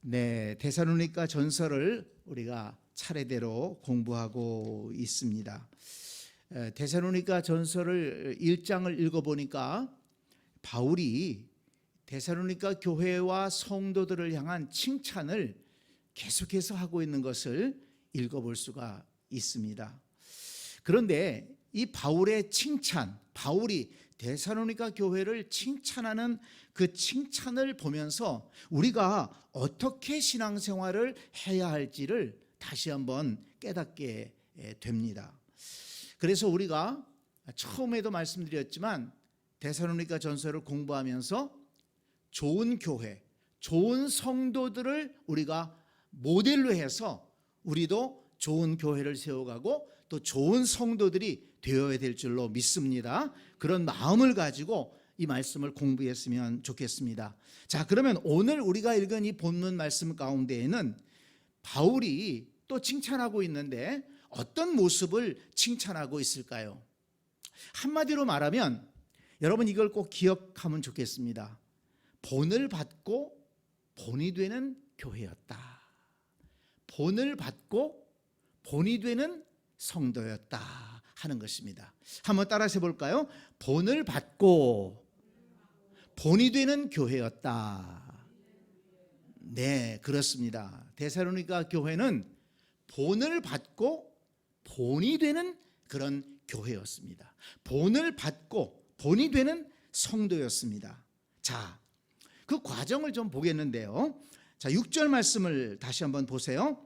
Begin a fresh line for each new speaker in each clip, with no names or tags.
네, 데살로니가 전서를 우리가 차례대로 공부하고 있습니다. 데살로니가 전서를 1장을 읽어보니까 바울이 데살로니가 교회와 성도들을 향한 칭찬을 계속해서 하고 있는 것을 읽어볼 수가 있습니다. 그런데 이 바울의 칭찬, 바울이 데살로니가 교회를 칭찬하는 그 칭찬을 보면서 우리가 어떻게 신앙생활을 해야 할지를 다시 한번 깨닫게 됩니다. 그래서 우리가 처음에도 말씀드렸지만 데살로니가 전서를 공부하면서 좋은 교회, 좋은 성도들을 우리가 모델로 해서 우리도 좋은 교회를 세워가고 또 좋은 성도들이 되어야 될 줄로 믿습니다. 그런 마음을 가지고 이 말씀을 공부했으면 좋겠습니다. 자, 그러면 오늘 우리가 읽은 이 본문 말씀 가운데에는 바울이 또 칭찬하고 있는데 어떤 모습을 칭찬하고 있을까요? 한마디로 말하면 여러분 이걸 꼭 기억하면 좋겠습니다. 본을 받고 본이 되는 교회였다. 본을 받고 본이 되는 성도였다 하는 것입니다. 한번 따라서 볼까요? 본을 받고 본이 되는 교회였다. 네, 그렇습니다. 데살로니가 교회는 본을 받고 본이 되는 그런 교회였습니다. 본을 받고 본이 되는 성도였습니다. 자, 그 과정을 좀 보겠는데요. 자, 6절 말씀을 다시 한번 보세요.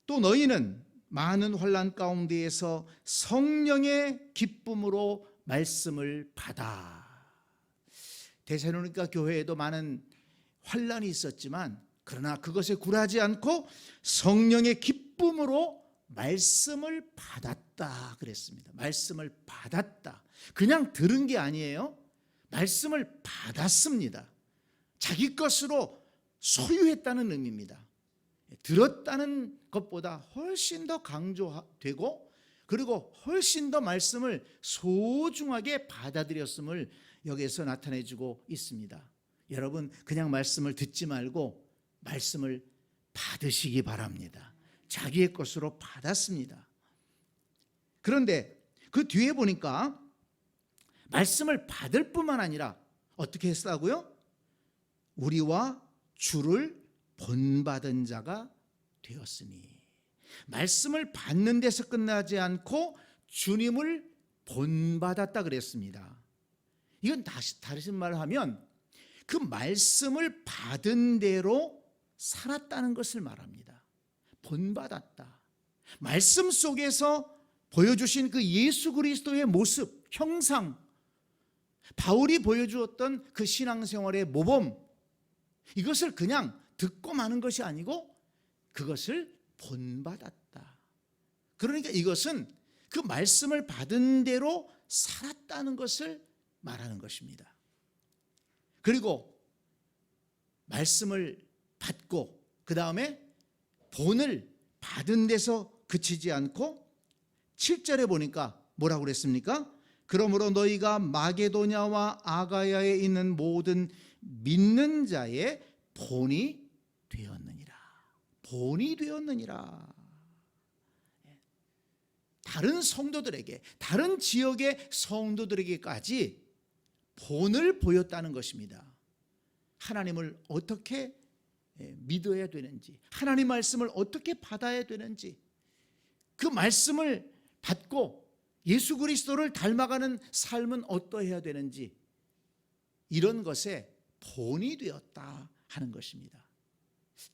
또 너희는 많은 환난 가운데에서 성령의 기쁨으로 말씀을 받아. 데살로니가 교회에도 많은 환난이 있었지만 그러나 그것에 굴하지 않고 성령의 기쁨으로 말씀을 받았다 그랬습니다. 말씀을 받았다. 그냥 들은 게 아니에요. 말씀을 받았습니다. 자기 것으로 소유했다는 의미입니다. 들었다는 것보다 훨씬 더 강조되고 그리고 훨씬 더 말씀을 소중하게 받아들였음을 여기에서 나타내주고 있습니다. 여러분 그냥 말씀을 듣지 말고 말씀을 받으시기 바랍니다. 자기의 것으로 받았습니다. 그런데 그 뒤에 보니까 말씀을 받을 뿐만 아니라 어떻게 했다고요? 우리와 주를 본받은 자가 되었으니. 말씀을 받는 데서 끝나지 않고 주님을 본받았다 그랬습니다. 이건 다시 말을 하면 그 말씀을 받은 대로 살았다는 것을 말합니다. 본받았다. 말씀 속에서 보여주신 그 예수 그리스도의 모습, 형상, 바울이 보여주었던 그 신앙생활의 모범, 이것을 그냥 듣고 마는 것이 아니고 그것을 본받았다. 그러니까 이것은 그 말씀을 받은 대로 살았다는 것을 말하는 것입니다. 그리고 말씀을 받고 그 다음에 본을 받은 데서 그치지 않고 7절에 보니까 뭐라고 그랬습니까? 그러므로 너희가 마게도냐와 아가야에 있는 모든 믿는 자의 본이 되었느니라. 본이 되었느니라. 다른 성도들에게, 다른 지역의 성도들에게까지 본을 보였다는 것입니다. 하나님을 어떻게 믿어야 되는지, 하나님 말씀을 어떻게 받아야 되는지, 그 말씀을 받고 예수 그리스도를 닮아가는 삶은 어떠해야 되는지, 이런 것에 본이 되었다 하는 것입니다.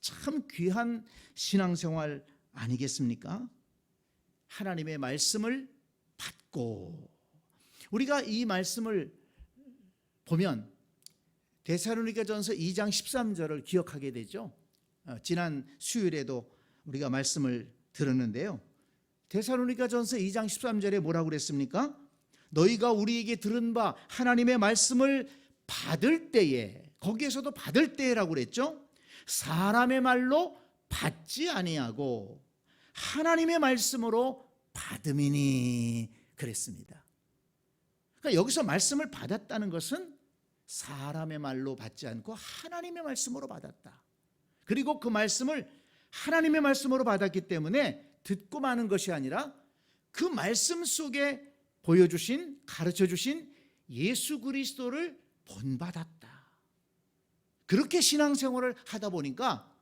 참 귀한 신앙생활 아니겠습니까? 하나님의 말씀을 받고, 우리가 이 말씀을 보면 데살로니가전서 2장 13절을 기억하게 되죠. 지난 수요일에도 우리가 말씀을 들었는데요. 데살로니가전서 2장 13절에 뭐라고 그랬습니까? 너희가 우리에게 들은 바 하나님의 말씀을 받을 때에, 거기에서도 받을 때라고 그랬죠. 사람의 말로 받지 아니하고 하나님의 말씀으로 받음이니 그랬습니다. 그러니까 여기서 말씀을 받았다는 것은 사람의 말로 받지 않고 하나님의 말씀으로 받았다. 그리고 그 말씀을 하나님의 말씀으로 받았기 때문에 듣고 마는 것이 아니라 그 말씀 속에 보여주신, 가르쳐주신 예수 그리스도를 본받았다. 그렇게 신앙생활을 하다 보니까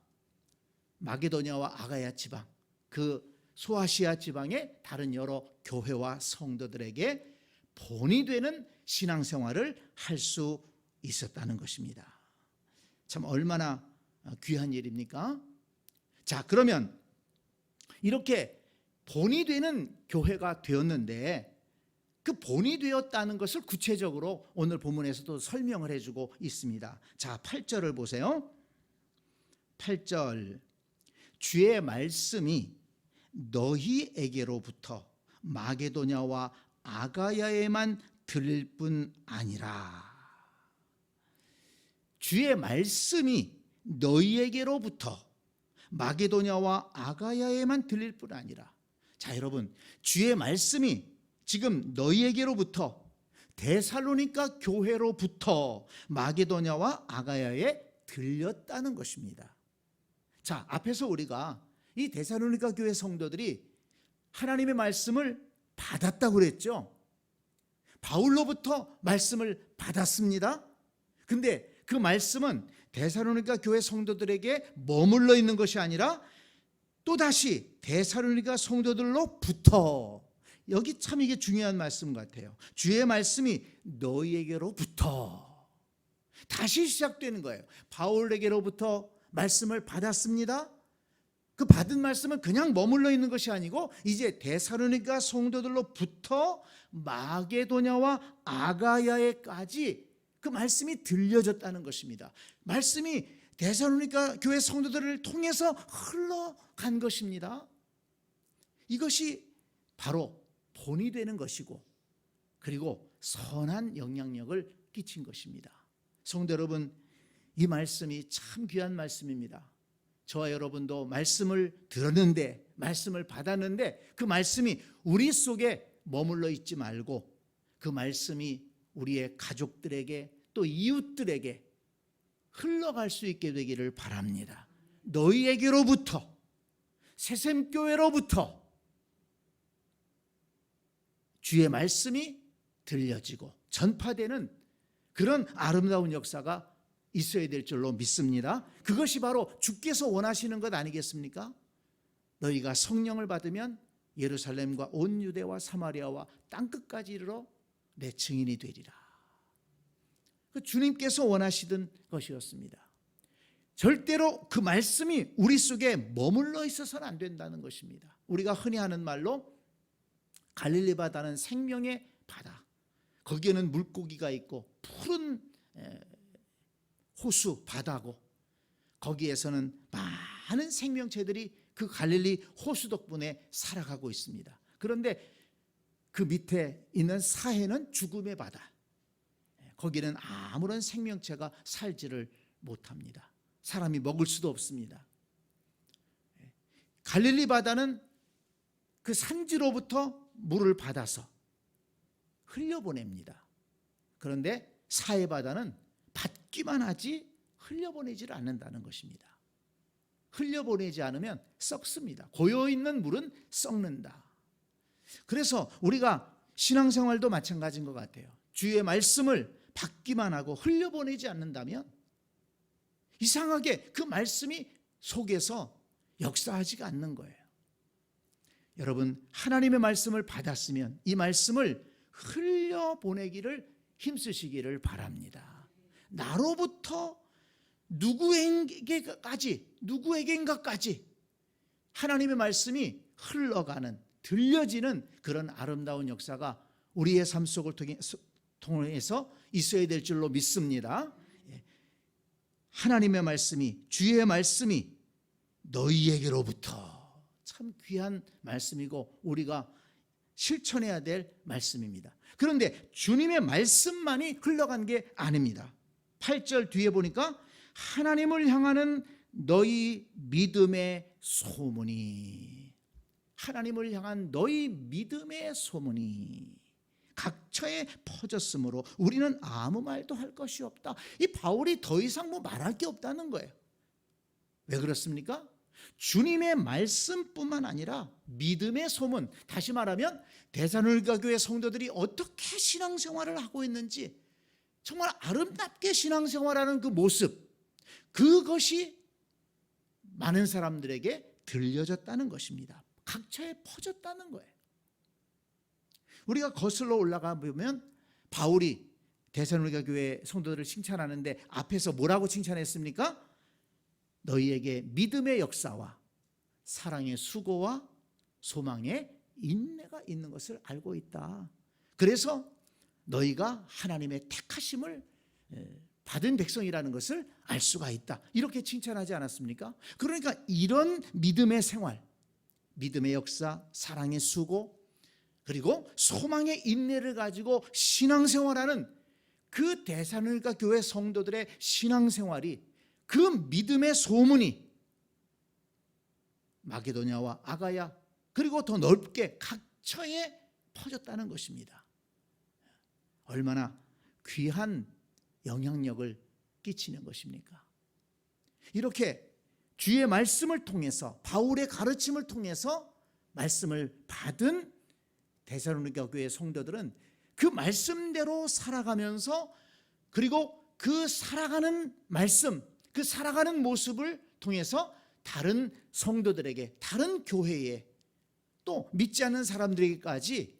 마게도냐와 아가야 지방, 그 소아시아 지방의 다른 여러 교회와 성도들에게 본이 되는 신앙생활을 할 수 있었다는 것입니다. 참 얼마나 귀한 일입니까? 자, 그러면 이렇게 본이 되는 교회가 되었는데 그 본이 되었다는 것을 구체적으로 오늘 본문에서도 설명을 해주고 있습니다. 자, 8절을 보세요. 8절, 주의 말씀이 너희에게로부터 마게도냐와 아가야에만 들릴 뿐 아니라. 주의 말씀이 너희에게로부터 마게도냐와 아가야에만 들릴 뿐 아니라. 자, 여러분, 주의 말씀이 지금 너희에게로부터 데살로니가 교회로부터 마게도냐와 아가야에 들렸다는 것입니다. 자, 앞에서 우리가 이 데살로니가 교회 성도들이 하나님의 말씀을 받았다고 그랬죠. 바울로부터 말씀을 받았습니다. 근데 그 말씀은 데살로니가 교회 성도들에게 머물러 있는 것이 아니라 또다시 데살로니가 성도들로부터, 여기 참 이게 중요한 말씀 같아요. 주의 말씀이 너희에게로부터 다시 시작되는 거예요. 바울에게로부터 말씀을 받았습니다. 그 받은 말씀은 그냥 머물러 있는 것이 아니고 이제 데살로니가 성도들로부터 마게도냐와 아가야에까지 그 말씀이 들려졌다는 것입니다. 말씀이 데살로니가 교회 성도들을 통해서 흘러간 것입니다. 이것이 바로 본이 되는 것이고 그리고 선한 영향력을 끼친 것입니다. 성도 여러분, 이 말씀이 참 귀한 말씀입니다. 저와 여러분도 말씀을 들었는데, 말씀을 받았는데 그 말씀이 우리 속에 머물러 있지 말고 그 말씀이 우리의 가족들에게 또 이웃들에게 흘러갈 수 있게 되기를 바랍니다. 너희에게로부터, 새샘교회로부터 주의 말씀이 들려지고 전파되는 그런 아름다운 역사가 있어야 될 줄로 믿습니다. 그것이 바로 주께서 원하시는 것 아니겠습니까? 너희가 성령을 받으면 예루살렘과 온 유대와 사마리아와 땅끝까지 이르러 내 증인이 되리라. 그 주님께서 원하시던 것이었습니다. 절대로 그 말씀이 우리 속에 머물러 있어서는 안 된다는 것입니다. 우리가 흔히 하는 말로 갈릴리 바다는 생명의 바다, 거기에는 물고기가 있고 푸른 호수 바다고 거기에서는 많은 생명체들이 그 갈릴리 호수 덕분에 살아가고 있습니다. 그런데 그 밑에 있는 사해는 죽음의 바다, 거기는 아무런 생명체가 살지를 못합니다. 사람이 먹을 수도 없습니다. 갈릴리 바다는 그 산지로부터 물을 받아서 흘려보냅니다. 그런데 사해 바다는 받기만 하지 흘려보내지를 않는다는 것입니다. 흘려보내지 않으면 썩습니다. 고여있는 물은 썩는다. 그래서 우리가 신앙생활도 마찬가지인 것 같아요. 주의 말씀을 받기만 하고 흘려보내지 않는다면 이상하게 그 말씀이 속에서 역사하지가 않는 거예요. 여러분, 하나님의 말씀을 받았으면 이 말씀을 흘려보내기를 힘쓰시기를 바랍니다. 나로부터 누구에게인가까지 하나님의 말씀이 흘러가는, 들려지는 그런 아름다운 역사가 우리의 삶 속을 통해서 있어야 될 줄로 믿습니다. 하나님의 말씀이, 주의 말씀이 너희에게로부터, 참 귀한 말씀이고 우리가 실천해야 될 말씀입니다. 그런데 주님의 말씀만이 흘러간 게 아닙니다. 8절 뒤에 보니까 하나님을 향하는 너희 믿음의 소문이, 하나님을 향한 너희 믿음의 소문이 각처에 퍼졌으므로 우리는 아무 말도 할 것이 없다. 이 바울이 더 이상 말할 게 없다는 거예요. 왜 그렇습니까? 주님의 말씀뿐만 아니라 믿음의 소문, 다시 말하면 데살로니가 교회 성도들이 어떻게 신앙생활을 하고 있는지, 정말 아름답게 신앙생활하는 그 모습, 그것이 많은 사람들에게 들려졌다는 것입니다. 각처에 퍼졌다는 거예요. 우리가 거슬러 올라가 보면 바울이 데살로니가 교회 성도들을 칭찬하는데 앞에서 뭐라고 칭찬했습니까? 너희에게 믿음의 역사와 사랑의 수고와 소망의 인내가 있는 것을 알고 있다. 그래서 너희가 하나님의 택하심을 받은 백성이라는 것을 알 수가 있다. 이렇게 칭찬하지 않았습니까? 그러니까 이런 믿음의 생활, 믿음의 역사, 사랑의 수고, 그리고 소망의 인내를 가지고 신앙생활하는 그 데살로니가 교회 성도들의 신앙생활이, 그 믿음의 소문이 마게도냐와 아가야, 그리고 더 넓게 각처에 퍼졌다는 것입니다. 얼마나 귀한 영향력을 끼치는 것입니까? 이렇게 주의 말씀을 통해서, 바울의 가르침을 통해서 말씀을 받은 데살로니가 교회 성도들은 그 말씀대로 살아가면서, 그리고 그 살아가는 말씀, 그 살아가는 모습을 통해서 다른 성도들에게, 다른 교회에, 또 믿지 않는 사람들에게까지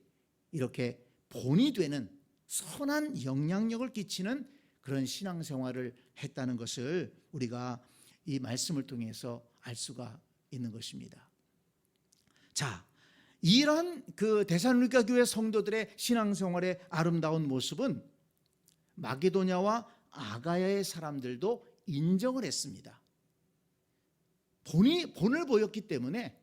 이렇게 본이 되는 선한 영향력을 끼치는 그런 신앙생활을 했다는 것을 우리가 이 말씀을 통해서 알 수가 있는 것입니다. 자, 이런 그 데살로니가 교회 성도들의 신앙생활의 아름다운 모습은 마게도냐와 아가야의 사람들도 인정을 했습니다. 본을 보였기 때문에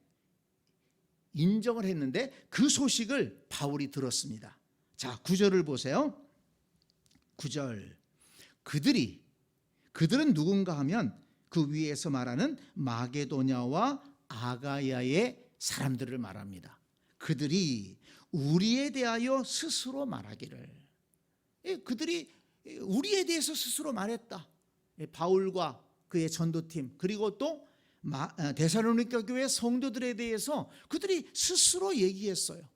인정을 했는데 그 소식을 바울이 들었습니다. 자, 9절을 보세요. 9절. 그들은 누군가 하면 그 위에서 말하는 마게도냐와 아가야의 사람들을 말합니다. 그들이 우리에 대하여 스스로 말하기를, 그들이 우리에 대해서 스스로 말했다. 바울과 그의 전도팀, 그리고 또 데살로니가 교회 성도들에 대해서 그들이 스스로 얘기했어요.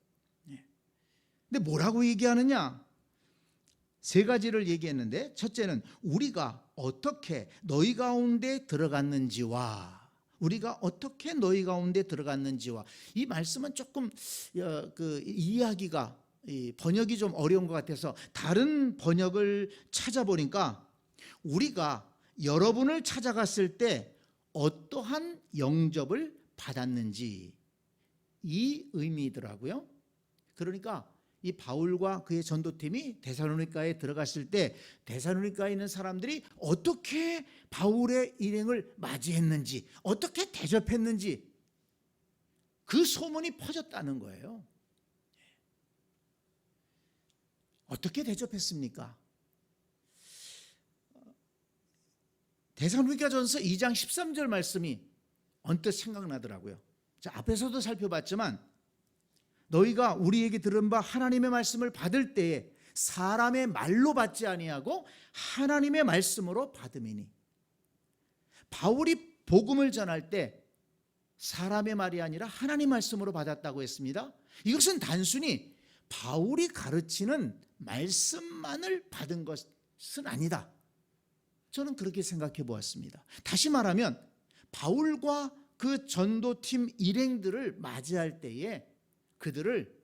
근데 뭐라고 얘기하느냐? 세 가지를 얘기했는데, 첫째는 우리가 어떻게 너희 가운데 들어갔는지와, 우리가 어떻게 너희 가운데 들어갔는지와. 이 말씀은 조금 이해하기가, 번역이 좀 어려운 것 같아서 다른 번역을 찾아보니까 우리가 여러분을 찾아갔을 때 어떠한 영접을 받았는지, 이 의미더라고요. 그러니까 이 바울과 그의 전도팀이 데살로니가에 들어갔을 때 데살로니가에 있는 사람들이 어떻게 바울의 일행을 맞이했는지, 어떻게 대접했는지, 그 소문이 퍼졌다는 거예요. 어떻게 대접했습니까? 데살로니가전서 2장 13절 말씀이 언뜻 생각나더라고요. 자, 앞에서도 살펴봤지만 너희가 우리에게 들은 바 하나님의 말씀을 받을 때에 사람의 말로 받지 아니하고 하나님의 말씀으로 받음이니. 바울이 복음을 전할 때 사람의 말이 아니라 하나님 말씀으로 받았다고 했습니다. 이것은 단순히 바울이 가르치는 말씀만을 받은 것은 아니다. 저는 그렇게 생각해 보았습니다. 다시 말하면 바울과 그 전도팀 일행들을 맞이할 때에 그들을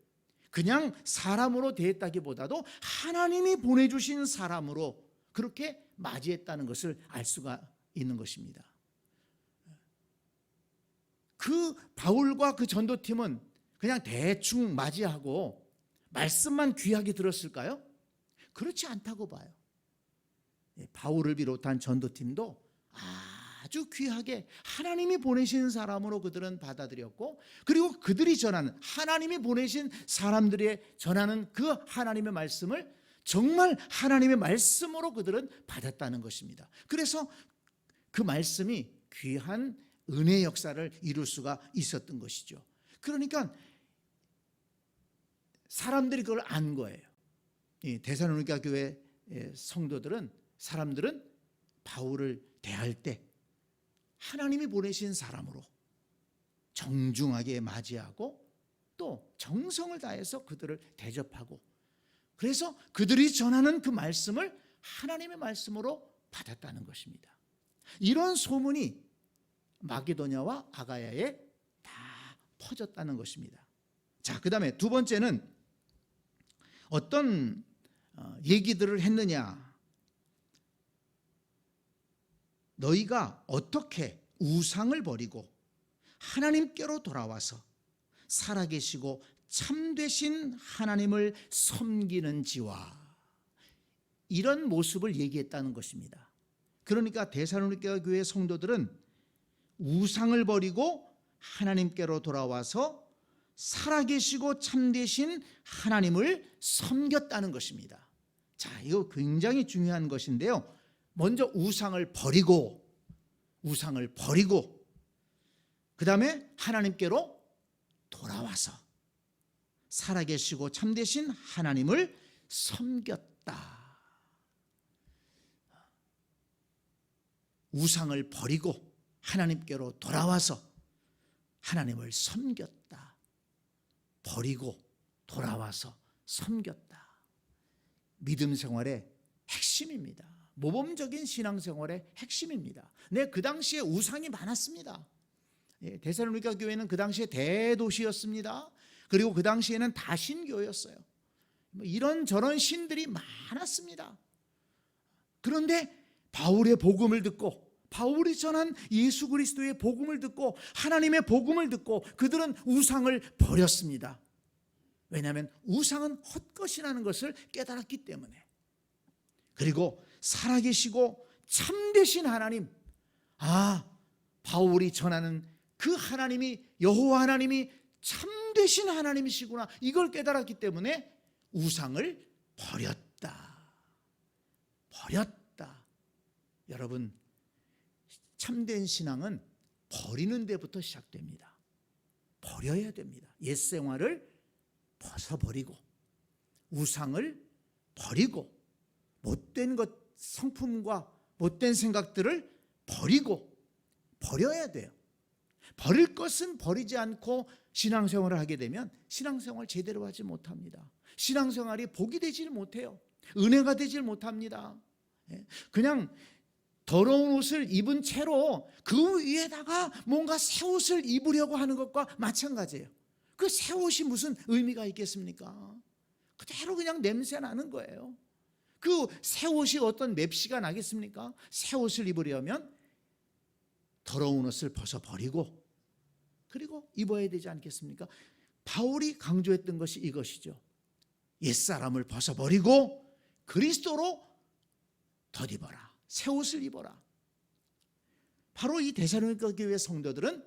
그냥 사람으로 대했다기보다도 하나님이 보내주신 사람으로 그렇게 맞이했다는 것을 알 수가 있는 것입니다. 그 바울과 그 전도팀은 그냥 대충 맞이하고 말씀만 귀하게 들었을까요? 그렇지 않다고 봐요. 바울을 비롯한 전도팀도 아주 귀하게 하나님이 보내신 사람으로 그들은 받아들였고, 그리고 그들이 전하는, 하나님이 보내신 사람들이 전하는 그 하나님의 말씀을 정말 하나님의 말씀으로 그들은 받았다는 것입니다. 그래서 그 말씀이 귀한 은혜의 역사를 이룰 수가 있었던 것이죠. 그러니까 사람들이 그걸 안 거예요. 데살로니가 교회 성도들은, 사람들은 바울을 대할 때 하나님이 보내신 사람으로 정중하게 맞이하고 또 정성을 다해서 그들을 대접하고, 그래서 그들이 전하는 그 말씀을 하나님의 말씀으로 받았다는 것입니다. 이런 소문이 마게도냐와 아가야에 다 퍼졌다는 것입니다. 자, 그 다음에 두 번째는 어떤 얘기들을 했느냐. 너희가 어떻게 우상을 버리고 하나님께로 돌아와서 살아계시고 참되신 하나님을 섬기는지와, 이런 모습을 얘기했다는 것입니다. 그러니까 데살로니가 교회 성도들은 우상을 버리고 하나님께로 돌아와서 살아계시고 참되신 하나님을 섬겼다는 것입니다. 자, 이거 굉장히 중요한 것인데요. 먼저 우상을 버리고 그 다음에 하나님께로 돌아와서 살아계시고 참되신 하나님을 섬겼다. 우상을 버리고 하나님께로 돌아와서 하나님을 섬겼다. 버리고 돌아와서 섬겼다. 믿음 생활의 핵심입니다. 모범적인 신앙생활의 핵심입니다. 그 당시에 우상이 많았습니다. 데살로니가 교회는 그 당시에 대도시였습니다. 그리고 그 당시에는 다신교였어요. 이런저런 신들이 많았습니다. 그런데 바울의 복음을 듣고, 바울이 전한 예수 그리스도의 복음을 듣고, 하나님의 복음을 듣고 그들은 우상을 버렸습니다. 왜냐하면 우상은 헛것이라는 것을 깨달았기 때문에. 그리고 살아계시고 참되신 하나님, 바울이 전하는 그 하나님이, 여호와 하나님이 참되신 하나님이시구나, 이걸 깨달았기 때문에 우상을 버렸다. 여러분, 참된 신앙은 버리는 데부터 시작됩니다. 버려야 됩니다. 옛 생활을 벗어버리고 우상을 버리고 못된 것, 성품과 못된 생각들을 버려야 돼요. 버릴 것은 버리지 않고 신앙생활을 하게 되면 신앙생활 제대로 하지 못합니다. 신앙생활이 복이 되질 못해요. 은혜가 되질 못합니다. 그냥 더러운 옷을 입은 채로 그 위에다가 뭔가 새 옷을 입으려고 하는 것과 마찬가지예요. 그 새 옷이 무슨 의미가 있겠습니까? 그대로 그냥 냄새 나는 거예요. 그 새 옷이 어떤 맵시가 나겠습니까? 새 옷을 입으려면 더러운 옷을 벗어버리고 그리고 입어야 되지 않겠습니까? 바울이 강조했던 것이 이것이죠. 옛사람을 벗어버리고 그리스도로 덧입어라. 새 옷을 입어라. 바로 이 데살로니가 교회 성도들은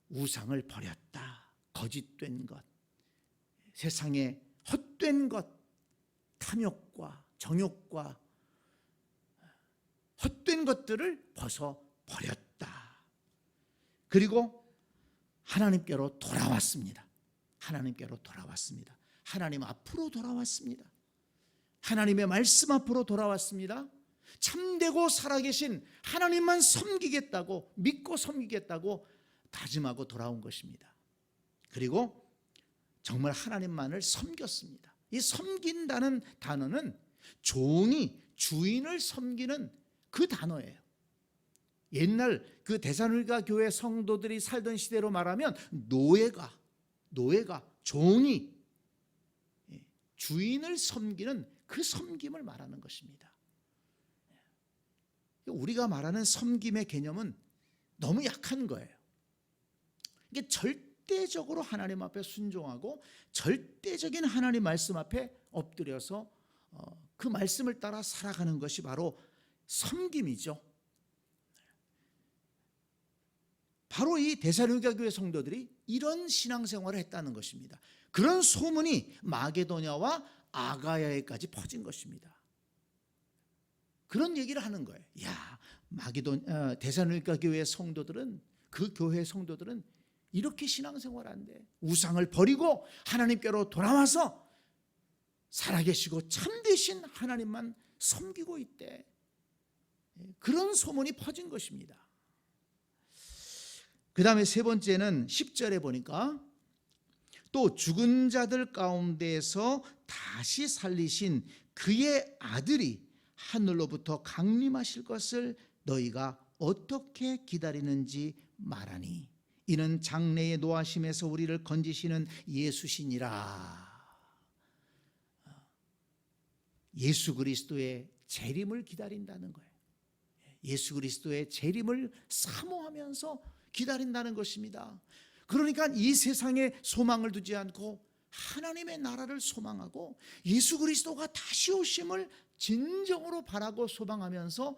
우상을 버렸다. 거짓된 것, 세상의 헛된 것, 탐욕과 정욕과 헛된 것들을 벗어버렸다. 그리고 하나님께로 돌아왔습니다. 하나님 앞으로 돌아왔습니다. 하나님의 말씀 앞으로 돌아왔습니다. 참되고 살아계신 하나님만 섬기겠다고, 믿고 섬기겠다고 다짐하고 돌아온 것입니다. 그리고 정말 하나님만을 섬겼습니다. 이 섬긴다는 단어는 종이 주인을 섬기는 그 단어예요. 옛날 그 데살로니가 교회 성도들이 살던 시대로 말하면 노예가 종이 주인을 섬기는 그 섬김을 말하는 것입니다. 우리가 말하는 섬김의 개념은 너무 약한 거예요. 이게 절대적으로 하나님 앞에 순종하고 절대적인 하나님 말씀 앞에 엎드려서 그 말씀을 따라 살아가는 것이 바로 섬김이죠. 바로 이 데살로니가 교회 성도들이 이런 신앙생활을 했다는 것입니다. 그런 소문이 마게도냐와 아가야에까지 퍼진 것입니다. 그런 얘기를 하는 거예요. 데살로니가 교회 성도들은, 그 교회 성도들은 이렇게 신앙생활한대. 우상을 버리고 하나님께로 돌아와서 살아계시고 참되신 하나님만 섬기고 있대. 그런 소문이 퍼진 것입니다. 그 다음에 세 번째는 10절에 보니까 또 죽은 자들 가운데에서 다시 살리신 그의 아들이 하늘로부터 강림하실 것을 너희가 어떻게 기다리는지 말하니 이는 장래의 노하심에서 우리를 건지시는 예수시니라. 예수 그리스도의 재림을 기다린다는 거예요. 예수 그리스도의 재림을 사모하면서 기다린다는 것입니다. 그러니까 이 세상에 소망을 두지 않고 하나님의 나라를 소망하고 예수 그리스도가 다시 오심을 진정으로 바라고 소망하면서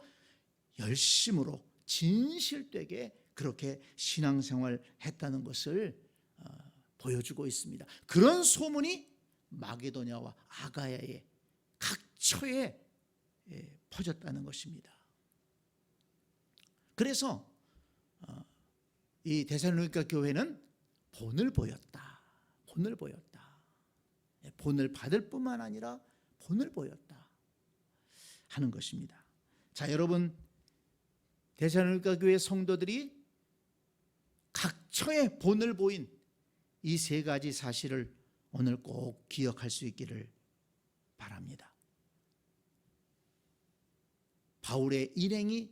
열심으로 진실되게 그렇게 신앙생활 했다는 것을 보여주고 있습니다. 그런 소문이 마게도냐와 아가야의 각처에 퍼졌다는 것입니다. 그래서 이 데살로니가 교회는 본을 보였다. 본을 보였다. 본을 받을 뿐만 아니라 본을 보였다 하는 것입니다. 자, 여러분, 데살로니가 교회 성도들이 각처에 본을 보인 이 세 가지 사실을 오늘 꼭 기억할 수 있기를 바랍니다. 바울의 일행이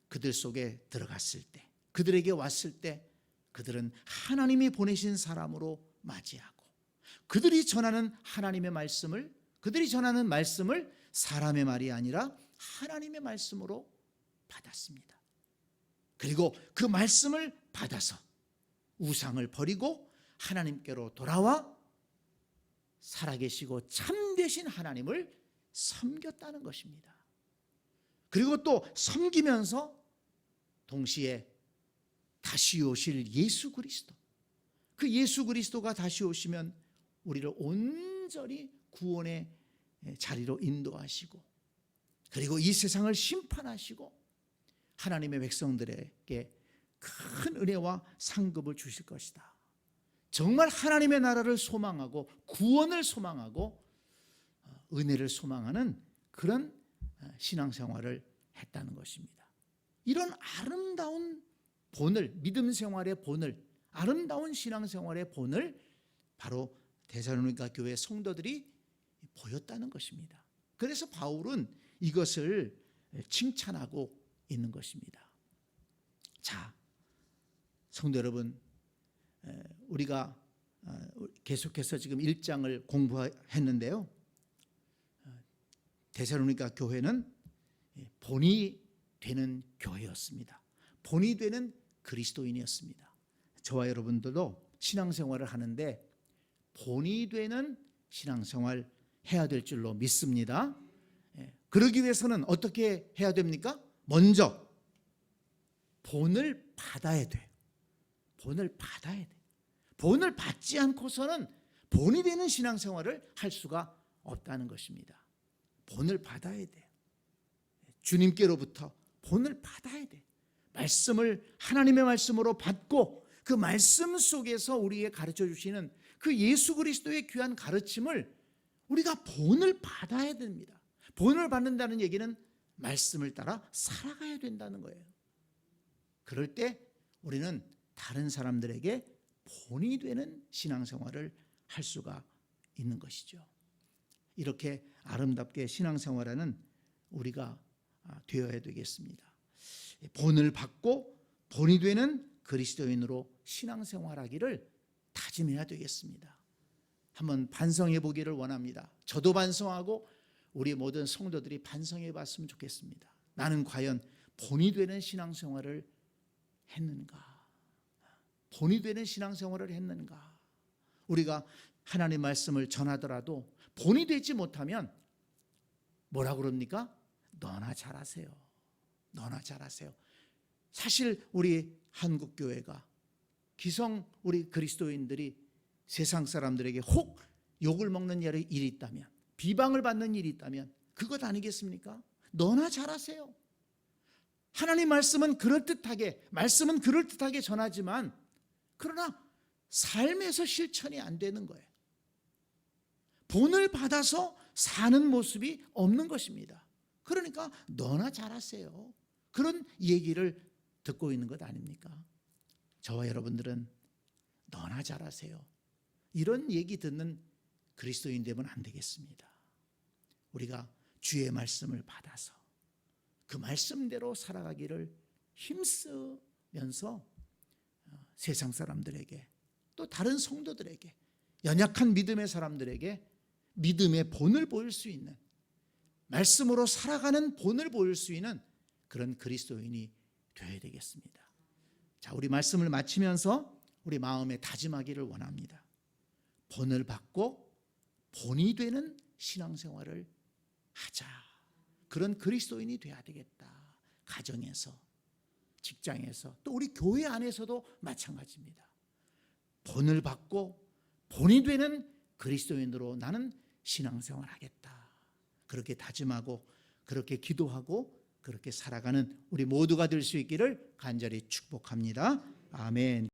그들 속에 들어갔을 때, 그들에게 왔을 때 그들은 하나님이 보내신 사람으로 맞이하고 그들이 전하는 하나님의 말씀을, 그들이 전하는 말씀을 사람의 말이 아니라 하나님의 말씀으로 받았습니다. 그리고 그 말씀을 받아서 우상을 버리고 하나님께로 돌아와 살아계시고 참되신 하나님을 섬겼다는 것입니다. 그리고 또 섬기면서 동시에 다시 오실 예수 그리스도, 그 예수 그리스도가 다시 오시면 우리를 온전히 구원의 자리로 인도하시고 그리고 이 세상을 심판하시고 하나님의 백성들에게 큰 은혜와 상급을 주실 것이다. 정말 하나님의 나라를 소망하고 구원을 소망하고 은혜를 소망하는 그런 신앙생활을 했다는 것입니다. 이런 아름다운 본을, 믿음 생활의 본을, 아름다운 신앙생활의 본을 바로 데살로니가 교회 성도들이 보였다는 것입니다. 그래서 바울은 이것을 칭찬하고 있는 것입니다. 자, 성도 여러분, 우리가 계속해서 지금 1장을 공부했는데요. 데살로니가 교회는 본이 되는 교회였습니다. 본이 되는 그리스도인이었습니다. 저와 여러분들도 신앙생활을 하는데 본이 되는 신앙생활 해야 될 줄로 믿습니다. 그러기 위해서는 어떻게 해야 됩니까? 먼저 본을 받아야 돼요. 본을 받아야 돼요. 본을 받지 않고서는 본이 되는 신앙생활을 할 수가 없다는 것입니다. 본을 받아야 돼요. 주님께로부터 본을 받아야 돼요. 말씀을 하나님의 말씀으로 받고 그 말씀 속에서 우리에게 가르쳐 주시는 그 예수 그리스도의 귀한 가르침을 우리가 본을 받아야 됩니다. 본을 받는다는 얘기는 말씀을 따라 살아가야 된다는 거예요. 그럴 때 우리는 다른 사람들에게 본이 되는 신앙생활을 할 수가 있는 것이죠. 이렇게 아름답게 신앙생활하는 우리가 되어야 되겠습니다. 본을 받고 본이 되는 그리스도인으로 신앙생활하기를 다짐해야 되겠습니다. 한번 반성해 보기를 원합니다. 저도 반성하고 우리 모든 성도들이 반성해 봤으면 좋겠습니다. 나는 과연 본이 되는 신앙생활을 했는가? 본이 되는 신앙생활을 했는가? 우리가 하나님의 말씀을 전하더라도 본이 되지 못하면 뭐라고 그럽니까? 너나 잘하세요. 너나 잘하세요. 사실 우리 한국교회가 기성 우리 그리스도인들이 세상 사람들에게 혹 욕을 먹는 일이 있다면, 비방을 받는 일이 있다면 그것 아니겠습니까? 너나 잘하세요. 하나님 말씀은 그럴듯하게 전하지만 그러나 삶에서 실천이 안 되는 거예요. 본을 받아서 사는 모습이 없는 것입니다. 그러니까 너나 잘하세요. 그런 얘기를 듣고 있는 것 아닙니까? 저와 여러분들은 너나 잘하세요, 이런 얘기 듣는 그리스도인 되면 안 되겠습니다. 우리가 주의 말씀을 받아서 그 말씀대로 살아가기를 힘쓰면서 세상 사람들에게, 또 다른 성도들에게, 연약한 믿음의 사람들에게 믿음의 본을 보일 수 있는, 말씀으로 살아가는 본을 보일 수 있는 그런 그리스도인이 되어야 되겠습니다. 자, 우리 말씀을 마치면서 우리 마음에 다짐하기를 원합니다. 본을 받고 본이 되는 신앙생활을 하자. 그런 그리스도인이 돼야 되겠다. 가정에서, 직장에서, 또 우리 교회 안에서도 마찬가지입니다. 본을 받고 본이 되는 그리스도인으로 나는 신앙생활을 하겠다. 그렇게 다짐하고 그렇게 기도하고 그렇게 살아가는 우리 모두가 될 수 있기를 간절히 축복합니다. 아멘.